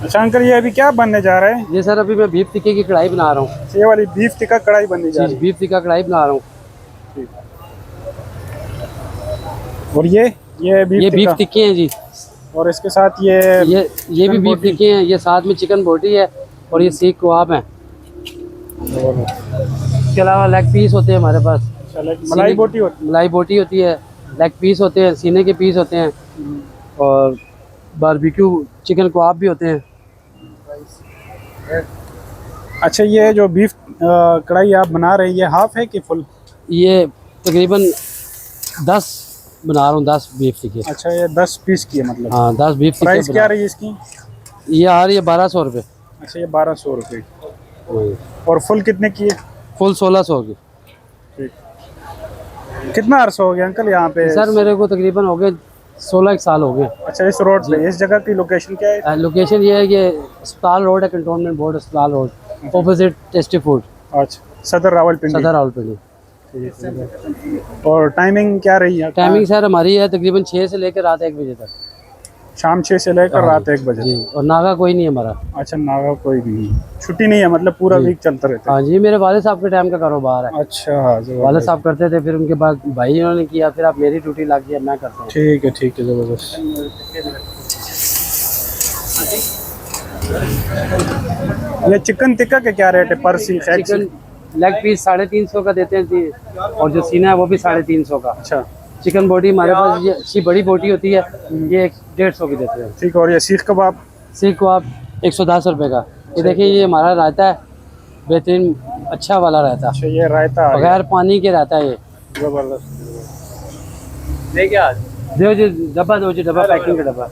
अच्छा अंकल, ये अभी क्या बनने जा रहा है? ये सर अभी मैं बीफ टिक्के की कढ़ाई बना रहा हूँ। ये वाली बीफ टिक्का कढ़ाई बनने जा रही है। बीफ टिक्का कढ़ाई बना रहा हूँ। और ये बीफ टिक्के हैं जी। और इसके साथ ये भी बीफ टिक्के हैं। ये साथ में चिकन बोटी है और ये सीख कबाब है। इसके अलावा लेग पीस होते हैं हमारे पास। मलाई बोटी होती है, लेग पीस होते हैं, सीने के पीस होते हैं और बारबेक्यू चिकन कबाब भी होते हैं। अच्छा, ये जो बीफ कढ़ाई आप बना रहे हैं, ये हाफ है कि फुल? ये तकरीबन 10 बना रहा हूँ, 10 बीफ टिक्के। अच्छा, ये 10 पीस की है मतलब? हाँ, 10 बीफ टिक्के। प्राइस क्या रही है इसकी? ये आ रही है 1200 रुपये। अच्छा, ये 1200 रुपये। और फुल कितने की है? फुल 1600 की। कितना अरसा हो गया अंकल यहाँ पे? सर मेरे को तकरीबन हो गए 16 साल हो गए। अच्छा, इस रोड पे, इस जगह की लोकेशन क्या है? लोकेशन ये है कि अस्पताल रोड है, कंटोनमेंट बोर्ड अस्पताल रोड, ऑपोजिट टेस्टी फूड। अच्छा, सदर रावलपिंडी। और टाइमिंग क्या रही है? टाइमिंग सर हमारी है तकरीबन 6 से लेकर रात 1 बजे तक। शाम 6 से लेकर रात 1 बजे जी। और नागा कोई नहीं है हमारा। अच्छा, नागा कोई नहीं, छुट्टी नहीं है मतलब पूरा वीक चलता रहता है? हाँ जी, मेरे वाले साहब के टाइम का कारोबार है। अच्छा, वाले साहब करते थे, फिर उनके बाद भाई इन्होंने किया, फिर आप मेरी ड्यूटी लग गई, मैं करता हूँ। ठीक है ज़बरदस्त। ये चिकन टिक्का के क्या रेट है पर सीख? चिकन लेग पीस 350 का देते हैं और जो सीना है वो भी 350 का। अच्छा, चिकन बोटी हमारे पास ये अच्छी बड़ी बोटी होती है, ये 150 की देते हैं। ठीक। और ये सीख कबाब? सीख कबाब 110 रुपये का। ये देखिए, ये हमारा रायता है, बेहतरीन अच्छा वाला रायता। अच्छा, ये रायता बगैर पानी के रायता है ये। जबरदस्त। दो जी डब्बा पैकिंग का डब्बा।